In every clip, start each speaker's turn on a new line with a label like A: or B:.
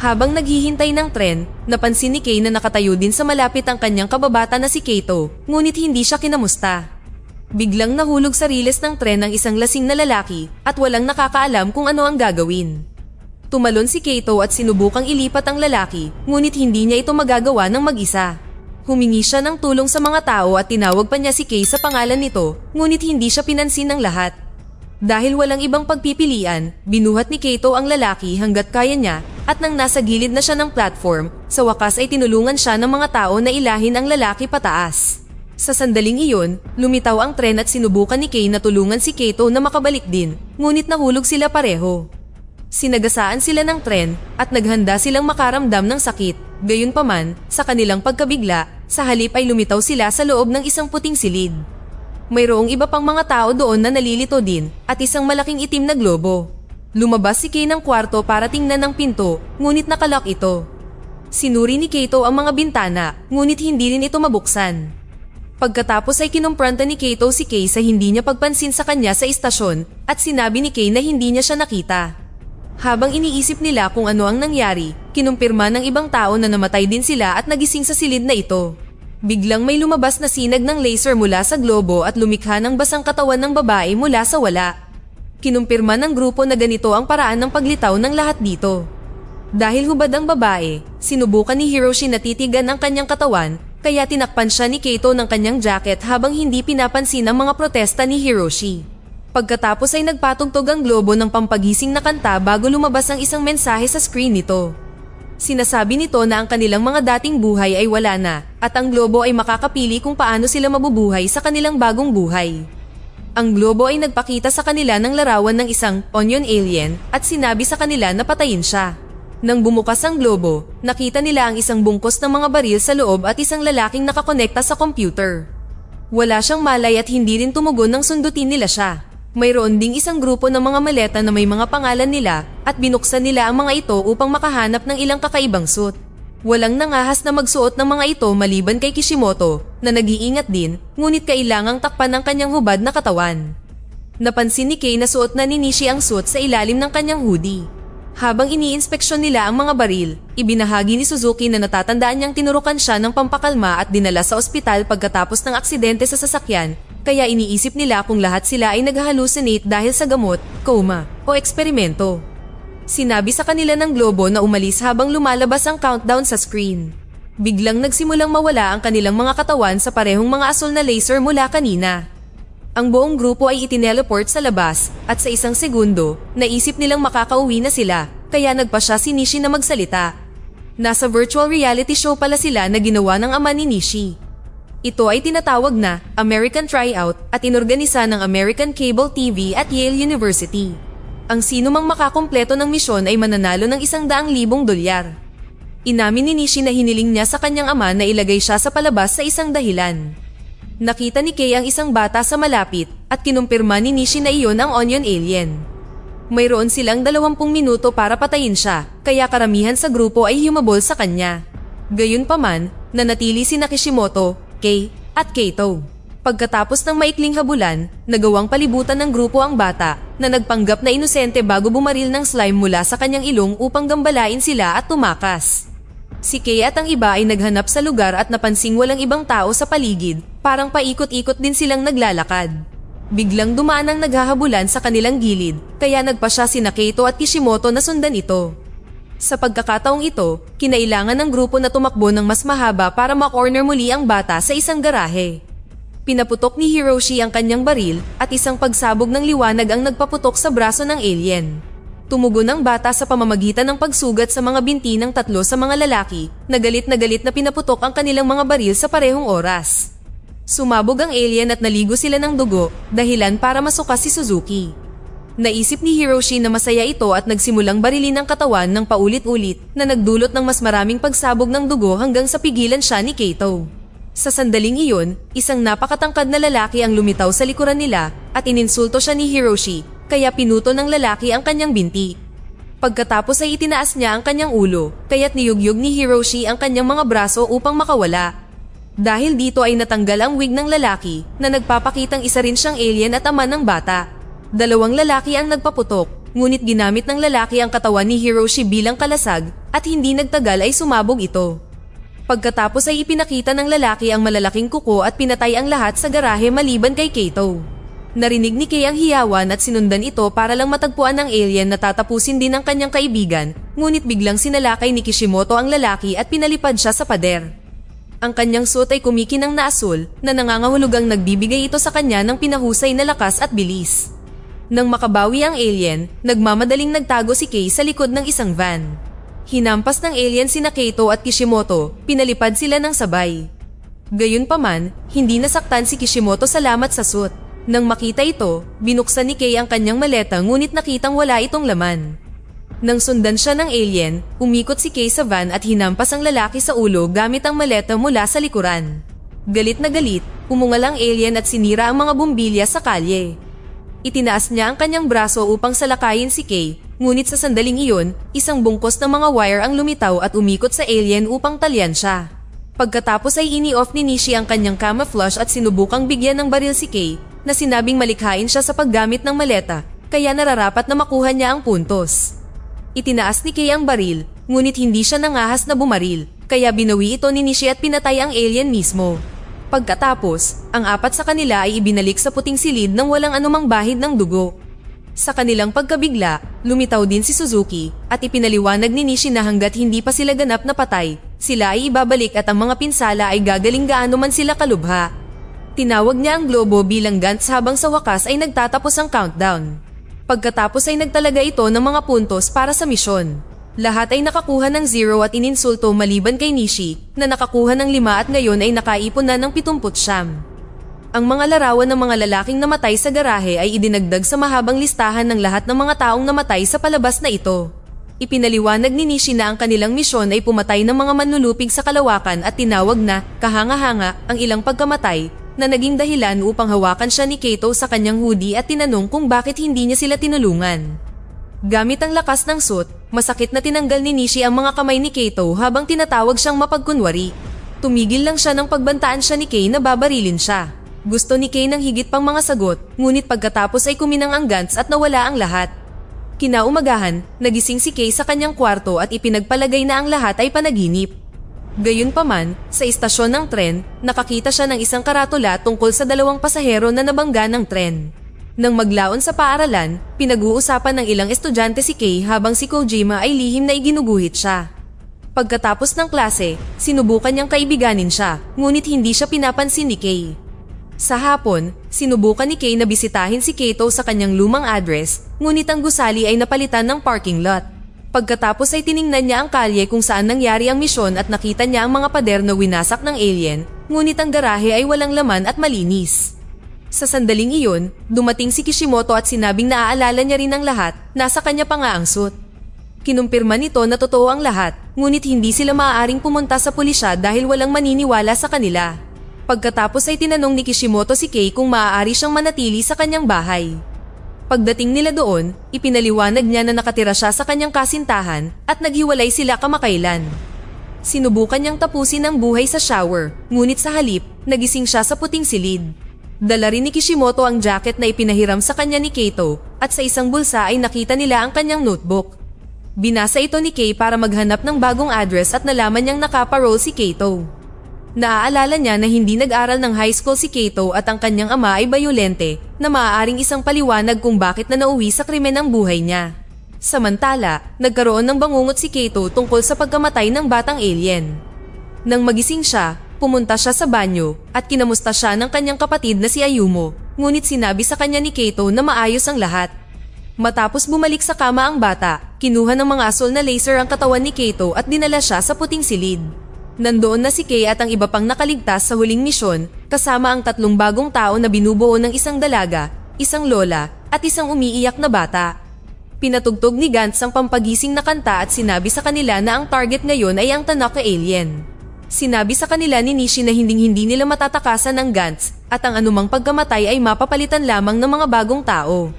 A: Habang naghihintay ng tren, napansin ni Kay na nakatayo din sa malapit ang kanyang kababata na si Kato, ngunit hindi siya kinamusta. Biglang nahulog sa riles ng tren ang isang lasing na lalaki at walang nakakaalam kung ano ang gagawin. Tumalon si Kato at sinubukang ilipat ang lalaki, ngunit hindi niya ito magagawa ng mag-isa. Humingi siya ng tulong sa mga tao at tinawag pa niya si Kay sa pangalan nito, ngunit hindi siya pinansin ng lahat. Dahil walang ibang pagpipilian, binuhat ni Kato ang lalaki hanggat kaya niya at nang nasa gilid na siya ng platform, sa wakas ay tinulungan siya ng mga tao na ilahin ang lalaki pataas. Sa sandaling iyon, lumitaw ang tren at sinubukan ni Kay na tulungan si Kato na makabalik din, ngunit nahulog sila pareho. Sinagasaan sila ng tren at naghanda silang makaramdam ng sakit. Gayunpaman, sa kanilang pagkabigla, sa halip ay lumitaw sila sa loob ng isang puting silid. Mayroong iba pang mga tao doon na nalilito din at isang malaking itim na globo. Lumabas si Kay ng kwarto para tingnan ng pinto, ngunit nakalock ito. Sinuri ni Kato ang mga bintana, ngunit hindi rin ito mabuksan. Pagkatapos ay kinumpronta ni Kato si Kay sa hindi niya pagpansin sa kanya sa istasyon at sinabi ni Kay na hindi niya siya nakita. Habang iniisip nila kung ano ang nangyari, kinumpirma ng ibang tao na namatay din sila at nagising sa silid na ito. Biglang may lumabas na sinag ng laser mula sa globo at lumikha ng basang katawan ng babae mula sa wala. Kinumpirma ng grupo na ganito ang paraan ng paglitaw ng lahat dito. Dahil hubad ang babae, sinubukan ni Hiroshi na titigan ang kanyang katawan, kaya tinakpan siya ni Kato ng kanyang jacket habang hindi pinapansin ang mga protesta ni Hiroshi. Pagkatapos ay nagpatugtog ang globo ng pampagising na kanta bago lumabas ang isang mensahe sa screen nito. Sinasabi nito na ang kanilang mga dating buhay ay wala na at ang globo ay makakapili kung paano sila mabubuhay sa kanilang bagong buhay. Ang globo ay nagpakita sa kanila ng larawan ng isang onion alien at sinabi sa kanila na patayin siya. Nang bumukas ang globo, nakita nila ang isang bungkos ng mga baril sa loob at isang lalaking nakakonekta sa computer. Wala siyang malay at hindi rin tumugon nang sundutin nila siya. Mayroon ding isang grupo ng mga maleta na may mga pangalan nila at binuksan nila ang mga ito upang makahanap ng ilang kakaibang suit. Walang nangahas na magsuot ng mga ito maliban kay Kishimoto na nag-iingat din, ngunit kailangang takpan ng kanyang hubad na katawan. Napansin ni Kay na suot na ni Nishi ang suit sa ilalim ng kanyang hoodie. Habang iniinspeksyon nila ang mga baril, ibinahagi ni Suzuki na natatandaan niyang tinurukan siya ng pampakalma at dinala sa ospital pagkatapos ng aksidente sa sasakyan. Kaya iniisip nila kung lahat sila ay nag-hallucinate dahil sa gamot, coma, o eksperimento. Sinabi sa kanila ng globo na umalis habang lumalabas ang countdown sa screen. Biglang nagsimulang mawala ang kanilang mga katawan sa parehong mga asul na laser mula kanina. Ang buong grupo ay itineleport sa labas at sa isang segundo, naisip nilang makakauwi na sila, kaya nagpasya si Nishi na magsalita. Nasa virtual reality show pala sila na ginawa ng ama ni Nishi. Ito ay tinatawag na American Tryout at inorganisa ng American Cable TV at Yale University. Ang sino mang makakumpleto ng misyon ay mananalo ng $100,000. Inamin ni Nishi na hiniling niya sa kanyang ama na ilagay siya sa palabas sa isang dahilan. Nakita ni Kay ang isang bata sa malapit at kinumpirma ni Nishi na iyon ang onion alien. Mayroon silang 20 minuto para patayin siya, kaya karamihan sa grupo ay humabol sa kanya. Gayunpaman, nanatili sina Kishimoto, Kay, at Kato. Pagkatapos ng maikling habulan, nagawang palibutan ng grupo ang bata na nagpanggap na inosente bago bumaril ng slime mula sa kanyang ilong upang gambalain sila at tumakas. Si Kay at ang iba ay naghanap sa lugar at napansing walang ibang tao sa paligid, parang paikot-ikot din silang naglalakad. Biglang dumaan ang naghahabulan sa kanilang gilid, kaya nagpasya sina Kato at Kishimoto na sundan ito. Sa pagkakataong ito, kinailangan ng grupo na tumakbo ng mas mahaba para makorner muli ang bata sa isang garahe. Pinaputok ni Hiroshi ang kanyang baril at isang pagsabog ng liwanag ang nagpaputok sa braso ng alien. Tumugon ang bata sa pamamagitan ng pagsugat sa mga binti ng 3 sa mga lalaki na galit na pinaputok ang kanilang mga baril sa parehong oras. Sumabog ang alien at naligo sila ng dugo, dahilan para masuka si Suzuki. Naisip ni Hiroshi na masaya ito at nagsimulang barilin ang katawan ng paulit-ulit na nagdulot ng mas maraming pagsabog ng dugo hanggang sa pigilan siya ni Kato. Sa sandaling iyon, isang napakatangkad na lalaki ang lumitaw sa likuran nila at ininsulto siya ni Hiroshi, kaya pinuto ng lalaki ang kanyang binti. Pagkatapos ay itinaas niya ang kanyang ulo, kaya't niyugyug ni Hiroshi ang kanyang mga braso upang makawala. Dahil dito ay natanggal ang wig ng lalaki na nagpapakitang isa rin siyang alien at ama ng bata. 2 lalaki ang nagpaputok, ngunit ginamit ng lalaki ang katawan ni Hiroshi bilang kalasag, at hindi nagtagal ay sumabog ito. Pagkatapos ay ipinakita ng lalaki ang malalaking kuko at pinatay ang lahat sa garahe maliban kay Kato. Narinig ni Kay ang hiyawan at sinundan ito para lang matagpuan ng alien na tatapusin din ang kanyang kaibigan, ngunit biglang sinalakay ni Kishimoto ang lalaki at pinalipad siya sa pader. Ang kanyang suit ay kumikinang na asul na nangangahulugang nagbibigay ito sa kanya ng pinahusay na lakas at bilis. Nang makabawi ang alien, nagmamadaling nagtago si Kay sa likod ng isang van. Hinampas ng alien sina Kato at Kishimoto, pinalipad sila ng sabay. Gayunpaman, hindi nasaktan si Kishimoto salamat sa suit. Nang makita ito, binuksan ni Kay ang kanyang maleta ngunit nakitang wala itong laman. Nang sundan siya ng alien, umikot si Kay sa van at hinampas ang lalaki sa ulo gamit ang maleta mula sa likuran. Galit na galit, umungal ang alien at sinira ang mga bumbilya sa kalye. Itinaas niya ang kanyang braso upang salakayin si Kay. Ngunit sa sandaling iyon, isang bungkos ng mga wire ang lumitaw at umikot sa alien upang talyan siya. Pagkatapos ay ini-off ni Nishi ang kanyang camouflage at sinubukang bigyan ng baril si Kay na sinabing malikhain siya sa paggamit ng maleta, kaya nararapat na makuha niya ang puntos. Itinaas ni Kay ang baril, ngunit hindi siya nangahas na bumaril, kaya binawi ito ni Nishi at pinatay ang alien mismo. Pagkatapos, ang apat sa kanila ay ibinalik sa puting silid nang walang anumang bahid ng dugo. Sa kanilang pagkabigla, lumitaw din si Suzuki at ipinaliwanag ni Nishi na hanggat hindi pa sila ganap na patay, sila ay ibabalik at ang mga pinsala ay gagaling gaano man sila kalubha. Tinawag niya ang globo bilang Gantz habang sa wakas ay nagtatapos ang countdown. Pagkatapos ay nagtalaga ito ng mga puntos para sa misyon. Lahat ay nakakuha ng 0 at ininsulto maliban kay Nishi na nakakuha ng 5 at ngayon ay nakaipon na ng 79. Ang mga larawan ng mga lalaking namatay sa garahe ay idinagdag sa mahabang listahan ng lahat ng mga taong namatay sa palabas na ito. Ipinaliwanag ni Nishi na ang kanilang misyon ay pumatay ng mga manlulupig sa kalawakan at tinawag na kahanga-hanga ang ilang pagkamatay na naging dahilan upang hawakan siya ni Kato sa kanyang hoodie at tinanong kung bakit hindi niya sila tinulungan. Gamit ang lakas ng suit, masakit na tinanggal ni Nishi ang mga kamay ni Kato habang tinatawag siyang mapagkunwari. Tumigil lang siya nang pagbantaan siya ni Kay na babarilin siya. Gusto ni Kay ng higit pang mga sagot, ngunit pagkatapos ay kuminang ang Gantz at nawala ang lahat. Kinaumagahan, nagising si Kay sa kanyang kwarto at ipinagpalagay na ang lahat ay panaginip. Gayunpaman, sa istasyon ng tren, nakakita siya ng isang karatula tungkol sa 2 pasahero na nabangga ng tren. Nang maglaon sa paaralan, pinag-uusapan ng ilang estudyante si Kay habang si Kojima ay lihim na iginuguhit siya. Pagkatapos ng klase, sinubukan niyang kaibiganin siya, ngunit hindi siya pinapansin ni Kay. Sa hapon, sinubukan ni Kay na bisitahin si Kato sa kanyang lumang address, ngunit ang gusali ay napalitan ng parking lot. Pagkatapos ay tiningnan niya ang kalye kung saan nangyari ang misyon at nakita niya ang mga pader na winasak ng alien, ngunit ang garahe ay walang laman at malinis. Sa sandaling iyon, dumating si Kishimoto at sinabing naaalala niya rin ang lahat, nasa kanya pa nga ang suit. Kinumpirma nito na totoo ang lahat, ngunit hindi sila maaaring pumunta sa pulisya dahil walang maniniwala sa kanila. Pagkatapos ay tinanong ni Kishimoto si Kay kung maaari siyang manatili sa kanyang bahay. Pagdating nila doon, ipinaliwanag niya na nakatira siya sa kanyang kasintahan at naghiwalay sila kamakailan. Sinubukan niyang tapusin ang buhay sa shower, ngunit sa halip, nagising siya sa puting silid. Dala rin ni Kishimoto ang jacket na ipinahiram sa kanya ni Kato at sa isang bulsa ay nakita nila ang kanyang notebook. Binasa ito ni Kay para maghanap ng bagong address at nalaman niyang nakaparole si Kato. Naaalala niya na hindi nag-aral ng high school si Kato at ang kanyang ama ay bayolente na maaaring isang paliwanag kung bakit na nauwi sa krimen ang buhay niya. Samantala, nagkaroon ng bangungot si Kato tungkol sa pagkamatay ng batang alien. Nang magising siya, pumunta siya sa banyo at kinamusta siya ng kanyang kapatid na si Ayumo, ngunit sinabi sa kanya ni Kato na maayos ang lahat. Matapos bumalik sa kama ang bata, kinuha ng mga asol na laser ang katawan ni Kato at dinala siya sa puting silid. Nandoon na si Kay at ang iba pang nakaligtas sa huling misyon, kasama ang 3 bagong tao na binubuo ng isang dalaga, isang lola, at isang umiiyak na bata. Pinatugtog ni Gantz ang pampagising na kanta at sinabi sa kanila na ang target ngayon ay ang Tanaka alien. Sinabi sa kanila ni Nishi na hindi nila matatakasan ng Gantz at ang anumang pagkamatay ay mapapalitan lamang ng mga bagong tao.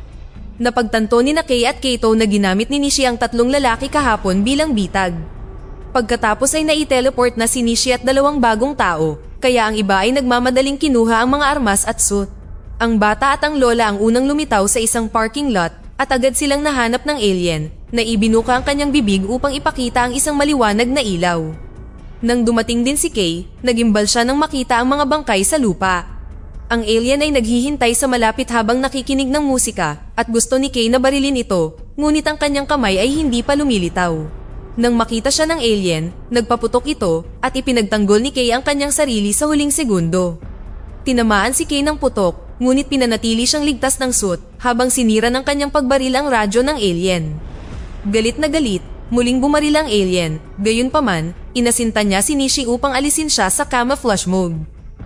A: Napagtanto ni Kay at Kato na ginamit ni Nishi ang 3 lalaki kahapon bilang bitag. Pagkatapos ay nai-teleport na si Nishi at 2 bagong tao, kaya ang iba ay nagmamadaling kinuha ang mga armas at suit. Ang bata at ang lola ang unang lumitaw sa isang parking lot at agad silang nahanap ng alien, na ibinuka ang kanyang bibig upang ipakita ang isang maliwanag na ilaw. Nang dumating din si Kay, nagimbal siya nang makita ang mga bangkay sa lupa. Ang alien ay naghihintay sa malapit habang nakikinig ng musika at gusto ni Kay na barilin ito, ngunit ang kanyang kamay ay hindi pa lumilitaw. Nang makita siya ng alien, nagpaputok ito at ipinagtanggol ni Kay ang kanyang sarili sa huling segundo. Tinamaan si Kay ng putok, ngunit pinanatili siyang ligtas ng suit habang sinira ng kanyang pagbaril ang radyo ng alien. Galit na galit, muling bumaril ang alien, gayunpaman, inasinta niya si Nishi upang alisin siya sa camouflage mode.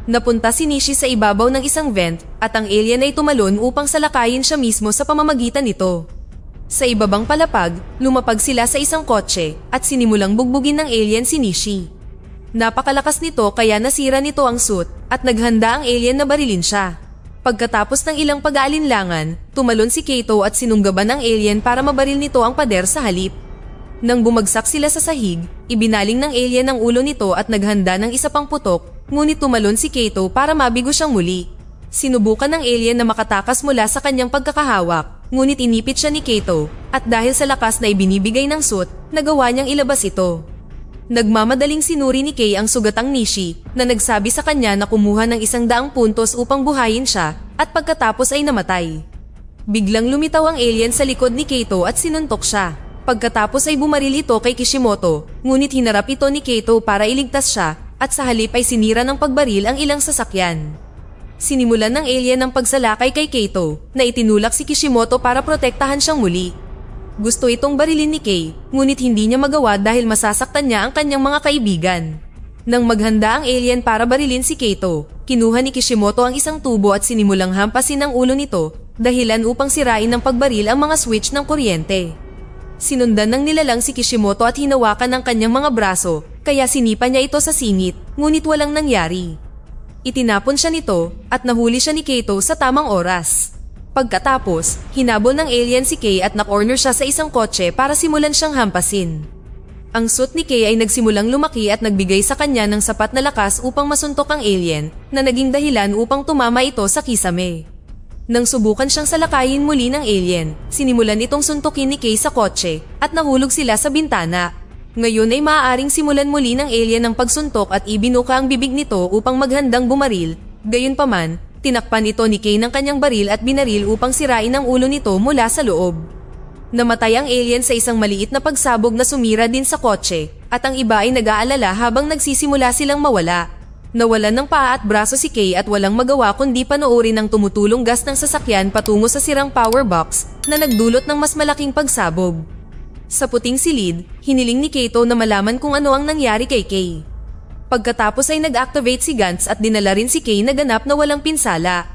A: Napunta si Nishi sa ibabaw ng isang vent at ang alien ay tumalon upang salakayin siya mismo sa pamamagitan nito. Sa ibabang palapag, lumapag sila sa isang kotse at sinimulang bugbugin ng alien si Nishi. Napakalakas nito kaya nasira nito ang suit at naghanda ang alien na barilin siya. Pagkatapos ng ilang pag-aalinlangan, tumalon si Kato at sinunggaban ng alien para mabaril nito ang pader sa halip. Nang bumagsak sila sa sahig, ibinaling ng alien ang ulo nito at naghanda ng isa pang putok, ngunit tumalon si Kato para mabigo siyang muli. Sinubukan ng alien na makatakas mula sa kanyang pagkakahawak, ngunit inipit siya ni Kato, at dahil sa lakas na ibinibigay ng suit, nagawa niyang ilabas ito. Nagmamadaling sinuri ni Kay ang sugatang Nishi na nagsabi sa kanya na kumuha ng 100 puntos upang buhayin siya at pagkatapos ay namatay. Biglang lumitaw ang alien sa likod ni Kato at sinuntok siya. Pagkatapos ay bumaril ito kay Kishimoto, ngunit hinarap ito ni Kato para iligtas siya at sa halip ay sinira ng pagbaril ang ilang sasakyan. Sinimulan ng alien ang pagsalakay kay Kato na itinulak si Kishimoto para protektahan siyang muli. Gusto itong barilin ni Kay, ngunit hindi niya magawa dahil masasaktan niya ang kanyang mga kaibigan. Nang maghanda ang alien para barilin si Kato, kinuha ni Kishimoto ang isang tubo at sinimulang hampasin ang ulo nito, dahilan upang sirain ng pagbaril ang mga switch ng kuryente. Sinundan ng nilalang si Kishimoto at hinawakan ng kanyang mga braso, kaya sinipa niya ito sa singit, ngunit walang nangyari. Itinapon siya nito at nahuli siya ni Kato sa tamang oras. Pagkatapos, hinabol ng alien si Kay at na-corner siya sa isang kotse para simulan siyang hampasin. Ang suit ni Kay ay nagsimulang lumaki at nagbigay sa kanya ng sapat na lakas upang masuntok ang alien, na naging dahilan upang tumama ito sa kisame. Nang subukan siyang salakayin muli ng alien, sinimulan itong suntukin ni Kay sa kotse at nahulog sila sa bintana. Ngayon ay maaaring simulan muli ng alien ang pagsuntok at ibinuka ang bibig nito upang maghandang bumaril. Gayunpaman, tinakpan ito ni Kay ng kanyang baril at binaril upang sirain ang ulo nito mula sa loob. Namatay ang alien sa isang maliit na pagsabog na sumira din sa kotse at ang iba ay nag-aalala habang nagsisimula silang mawala. Nawalan ng paa at braso si Kay at walang magawa kundi panoorin ang tumutulong gas ng sasakyan patungo sa sirang power box na nagdulot ng mas malaking pagsabog. Sa puting silid, hiniling ni Kato na malaman kung ano ang nangyari kay Kay. Pagkatapos ay nag-activate si Gantz at dinala rin si Kay na ganap na walang pinsala.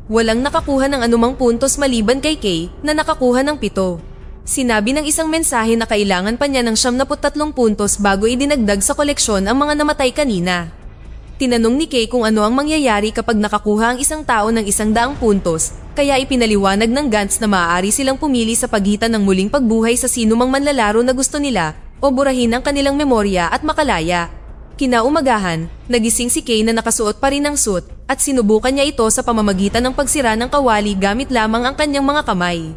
A: Walang nakakuha ng anumang puntos maliban kay Kay na nakakuha ng 7. Sinabi ng isang mensahe na kailangan pa niya ng 73 puntos bago idinagdag sa koleksyon ang mga namatay kanina. Tinanong ni Kay kung ano ang mangyayari kapag nakakuha ang isang tao ng 100 puntos, kaya ipinaliwanag ng Gantz na maaari silang pumili sa pagitan ng muling pagbuhay sa sinumang manlalaro na gusto nila o burahin ang kanilang memorya at makalaya. Kinaumagahan, nagising si Kay na nakasuot pa rin ng suit at sinubukan niya ito sa pamamagitan ng pagsira ng kawali gamit lamang ang kanyang mga kamay.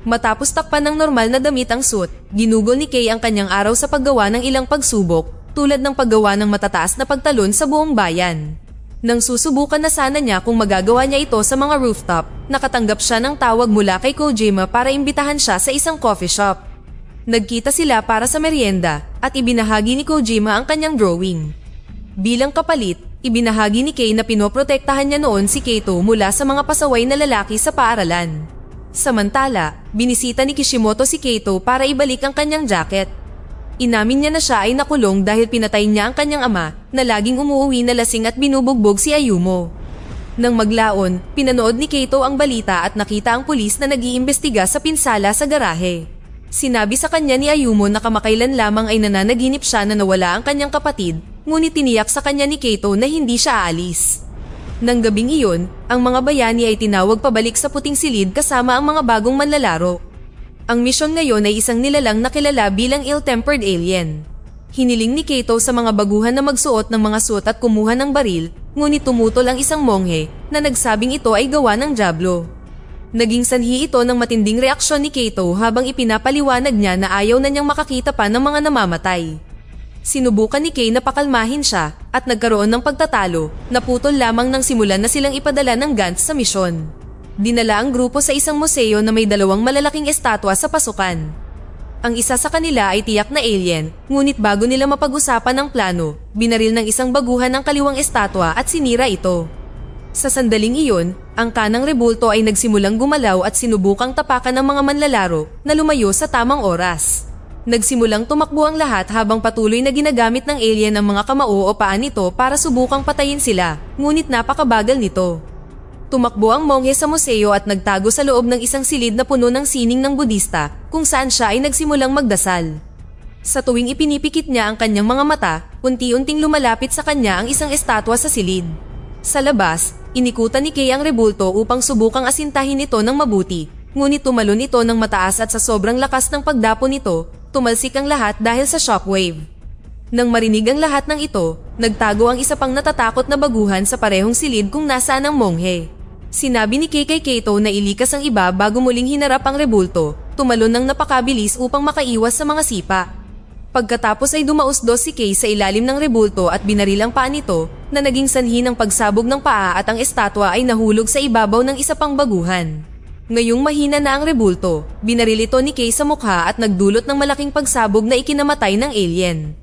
A: Matapos takpan ng normal na damit ang suit, ginugol ni Kay ang kanyang araw sa paggawa ng ilang pagsubok, tulad ng paggawa ng matataas na pagtalon sa buong bayan. Nang susubukan na sana niya kung magagawa niya ito sa mga rooftop, nakatanggap siya ng tawag mula kay Kojima para imbitahan siya sa isang coffee shop. Nagkita sila para sa merienda at ibinahagi ni Kojima ang kanyang drawing. Bilang kapalit, ibinahagi ni Kay na pinoprotektahan niya noon si Kato mula sa mga pasaway na lalaki sa paaralan. Samantala, binisita ni Kishimoto si Kato para ibalik ang kanyang jacket. Inamin niya na siya ay nakulong dahil pinatay niya ang kanyang ama na laging umuuwi na lasing at binubugbog si Ayumo. Nang maglaon, pinanood ni Kato ang balita at nakita ang pulis na nag-iimbestiga sa pinsala sa garahe. Sinabi sa kanya ni Ayumo na kamakailan lamang ay nananaginip siya na nawala ang kanyang kapatid, ngunit tiniyak sa kanya ni Kato na hindi siya aalis. Nang gabing iyon, ang mga bayani ay tinawag pabalik sa puting silid kasama ang mga bagong manlalaro. Ang misyon ngayon ay isang nilalang na kilala bilang ill-tempered alien. Hiniling ni Kato sa mga baguhan na magsuot ng mga suit at kumuha ng baril, ngunit tumutol ang isang monghe na nagsabing ito ay gawa ng dyablo. Naging sanhi ito ng matinding reaksyon ni Kato habang ipinapaliwanag niya na ayaw na niyang makakita pa ng mga namamatay. Sinubukan ni Kay na pakalmahin siya at nagkaroon ng pagtatalo, naputol lamang nang simulan na silang ipadala ng Gantz sa misyon. Dinala ang grupo sa isang museo na may 2 malalaking estatwa sa pasukan. Ang isa sa kanila ay tiyak na alien, ngunit bago nila mapag-usapan ang plano, binaril ng isang baguhan ang kaliwang estatwa at sinira ito. Sa sandaling iyon, ang kanang rebulto ay nagsimulang gumalaw at sinubukang tapakan ng mga manlalaro na lumayo sa tamang oras. Nagsimulang tumakbo ang lahat habang patuloy na ginagamit ng alien ang mga kamao o paa nito para subukang patayin sila, ngunit napakabagal nito. Tumakbo ang monghe sa museo at nagtago sa loob ng isang silid na puno ng sining ng Budista kung saan siya ay nagsimulang magdasal. Sa tuwing ipinipikit niya ang kanyang mga mata, unti-unting lumalapit sa kanya ang isang estatwa sa silid. Sa labas, inikutan ni Kay ang rebulto upang subukang asintahin ito ng mabuti, ngunit tumalon ito ng mataas at sa sobrang lakas ng pagdapo nito, tumalsik ang lahat dahil sa shockwave. Nang marinig ang lahat ng ito, nagtago ang isa pang natatakot na baguhan sa parehong silid kung nasaan ang monghe. Sinabi ni Kay kay Kato na ilikas ang iba bago muling hinarap ang rebulto, tumalon ng napakabilis upang makaiwas sa mga sipa. Pagkatapos ay dumausdos si Kay sa ilalim ng rebulto at binaril ang paa nito na naging sanhi ng pagsabog ng paa at ang estatwa ay nahulog sa ibabaw ng isa pang baguhan. Ngayong mahina na ang rebulto, binaril ito ni Kay sa mukha at nagdulot ng malaking pagsabog na ikinamatay ng alien.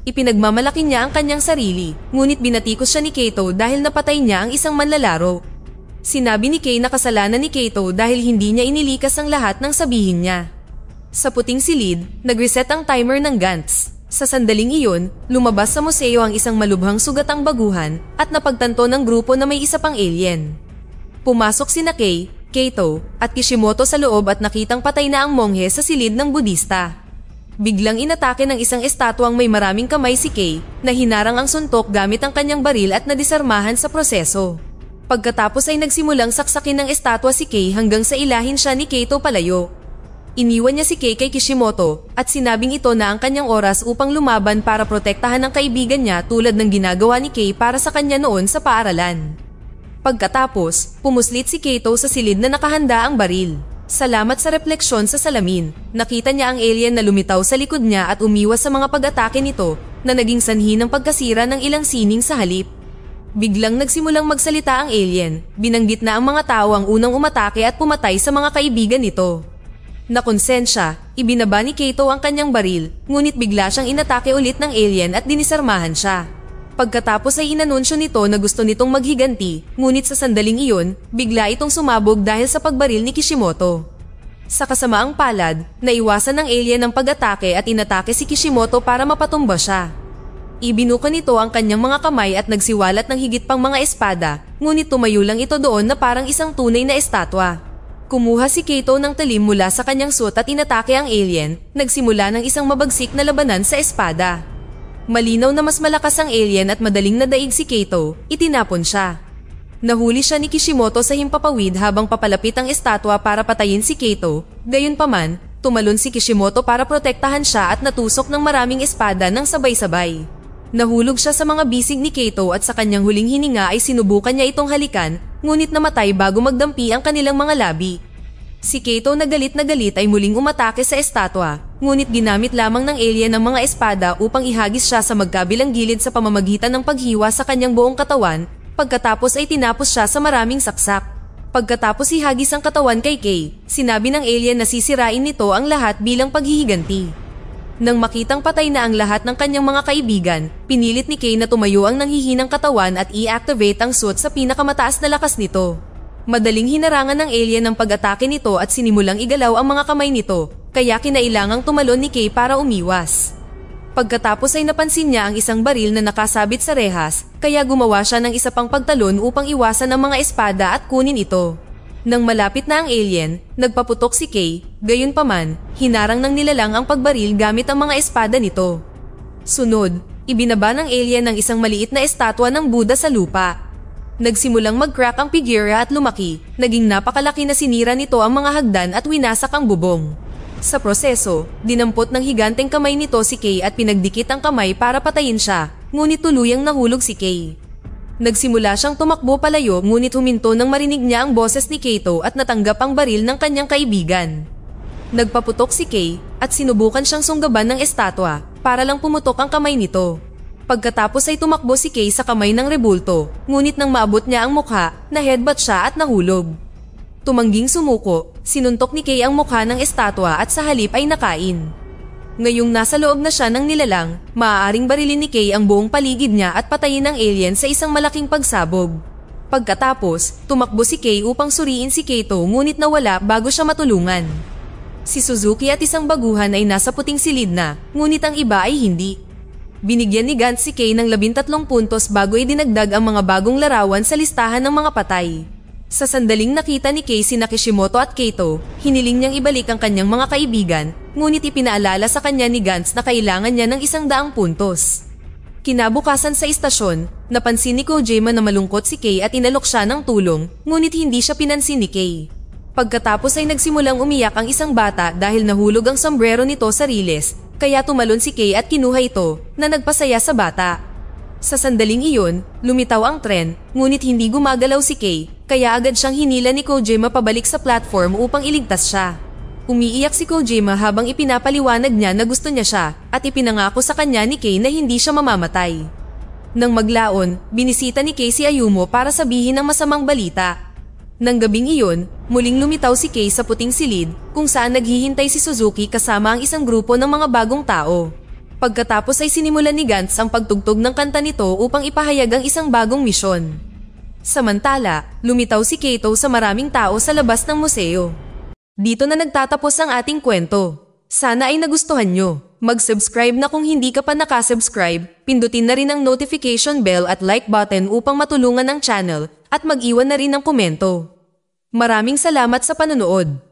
A: Ipinagmamalaki niya ang kanyang sarili, ngunit binatikos siya ni Kato dahil napatay niya ang isang manlalaro. Sinabi ni Kay na kasalanan ni Kato dahil hindi niya inilikas ang lahat ng sabihin niya. Sa puting silid, nag-reset ang timer ng Gantz. Sa sandaling iyon, lumabas sa museo ang isang malubhang sugatang baguhan at napagtanto ng grupo na may isa pang alien. Pumasok sina Kay, Kato, at Kishimoto sa loob at nakitang patay na ang monghe sa silid ng Budista. Biglang inatake ng isang estatwang may maraming kamay si Kay na hinarang ang suntok gamit ang kanyang baril at nadisarmahan sa proseso. Pagkatapos ay nagsimulang saksakin ng estatwa si Kay hanggang sa ilahin siya ni Kato palayo. Iniwan niya si Kay kay Kishimoto at sinabing ito na ang kanyang oras upang lumaban para protektahan ang kaibigan niya tulad ng ginagawa ni Kay para sa kanya noon sa paaralan. Pagkatapos, pumuslit si Kato sa silid na nakahanda ang baril. Salamat sa refleksyon sa salamin, nakita niya ang alien na lumitaw sa likod niya at umiwas sa mga pag-atake nito na naging sanhi ng pagkasira ng ilang sining sa halip. Biglang nagsimulang magsalita ang alien, binanggit na ang mga tao ang unang umatake at pumatay sa mga kaibigan nito. Nakonsensya, ibinaba ni Kato ang kanyang baril, ngunit bigla siyang inatake ulit ng alien at dinisarmahan siya. Pagkatapos ay inanunsyo nito na gusto nitong maghiganti, ngunit sa sandaling iyon, bigla itong sumabog dahil sa pagbaril ni Kishimoto. Sa kasamaang palad, naiwasan ng alien ang pag-atake at inatake si Kishimoto para mapatumba siya. Ibinuka nito ang kanyang mga kamay at nagsiwalat ng higit pang mga espada, ngunit tumayo lang ito doon na parang isang tunay na estatwa. Kumuha si Kato ng talim mula sa kanyang suot at inatake ang alien, nagsimula ng isang mabagsik na labanan sa espada. Malinaw na mas malakas ang alien at madaling nadaig si Kato, itinapon siya. Nahuli siya ni Kishimoto sa himpapawid habang papalapit ang estatwa para patayin si Kato, gayunpaman, tumalon si Kishimoto para protektahan siya at natusok ng maraming espada ng sabay-sabay. Nahulog siya sa mga bisig ni Kato at sa kanyang huling hininga ay sinubukan niya itong halikan, ngunit namatay bago magdampi ang kanilang mga labi. Si Kato na galit ay muling umatake sa estatwa, ngunit ginamit lamang ng alien ang mga espada upang ihagis siya sa magkabilang gilid sa pamamagitan ng paghiwa sa kanyang buong katawan, pagkatapos ay tinapos siya sa maraming saksak. Pagkatapos ihagis ang katawan kay Kay, sinabi ng alien na sisirain nito ang lahat bilang paghihiganti. Nang makitang patay na ang lahat ng kanyang mga kaibigan, pinilit ni Kay na tumayo ang nanghihinang katawan at i-activate ang suit sa pinakamataas na lakas nito. Madaling hinarangan ng alien ang pag-atake nito at sinimulang igalaw ang mga kamay nito, kaya kinailangang tumalon ni Kay para umiwas. Pagkatapos ay napansin niya ang isang baril na nakasabit sa rehas, kaya gumawa siya ng isa pang pagtalon upang iwasan ang mga espada at kunin ito. Nang malapit na ang alien, nagpaputok si Kay, gayunpaman, hinarang ng nilalang ang pagbaril gamit ang mga espada nito. Sunod, ibinaba ng alien ang isang maliit na estatwa ng Buddha sa lupa. Nagsimulang mag-crack ang figura at lumaki, naging napakalaki na sinira nito ang mga hagdan at winasak ang bubong. Sa proseso, dinampot ng higanteng kamay nito si Kay at pinagdikit ang kamay para patayin siya, ngunit tuluyang nahulog si Kay. Nagsimula siyang tumakbo palayo ngunit huminto nang marinig niya ang boses ni Kato at natanggap ang baril ng kanyang kaibigan. Nagpaputok si Kay at sinubukan siyang sunggaban ng estatwa para lang pumutok ang kamay nito. Pagkatapos ay tumakbo si Kay sa kamay ng rebulto, ngunit nang maabot niya ang mukha, na-headbutt siya at nahulog. Tumangging sumuko, sinuntok ni Kay ang mukha ng estatwa at sa halip ay nakain. Ngayong nasa loob na siya ng nilalang, maaaring barilin ni Kay ang buong paligid niya at patayin ang alien sa isang malaking pagsabog. Pagkatapos, tumakbo si Kay upang suriin si Kato ngunit nawala bago siya matulungan. Si Suzuki at isang baguhan ay nasa puting silid na, ngunit ang iba ay hindi. Binigyan ni Gantz si Kay ng 13 puntos bago idinagdag ang mga bagong larawan sa listahan ng mga patay. Sa sandaling nakita ni Kay sina Kishimoto at Kato, hiniling niyang ibalik ang kanyang mga kaibigan, ngunit ipinaalala sa kanya ni Gantz na kailangan niya ng 100 puntos. Kinabukasan sa istasyon, napansin ni Kojima na malungkot si Kay at inalok siya ng tulong, ngunit hindi siya pinansin ni Kay. Pagkatapos ay nagsimulang umiyak ang isang bata dahil nahulog ang sombrero nito sa riles, kaya tumalon si Kay at kinuha ito na nagpasaya sa bata. Sa sandaling iyon, lumitaw ang tren, ngunit hindi gumagalaw si Kay, kaya agad siyang hinila ni Kojima pabalik sa platform upang iligtas siya. Umiiyak si Kojima habang ipinapaliwanag niya na gusto niya siya at ipinangako sa kanya ni Kay na hindi siya mamamatay. Nang maglaon, binisita ni Kay si Ayumu para sabihin ang masamang balita. Nang gabing iyon, muling lumitaw si Kay sa puting silid kung saan naghihintay si Suzuki kasama ang isang grupo ng mga bagong tao. Pagkatapos ay sinimulan ni Gantz ang pagtugtog ng kanta nito upang ipahayag ang isang bagong misyon. Samantala, lumitaw si Kato sa maraming tao sa labas ng museo. Dito na nagtatapos ang ating kwento. Sana ay nagustuhan nyo. Mag-subscribe na kung hindi ka pa nakasubscribe, pindutin na rin ang notification bell at like button upang matulungan ang channel at mag-iwan na rin ng komento. Maraming salamat sa panonood.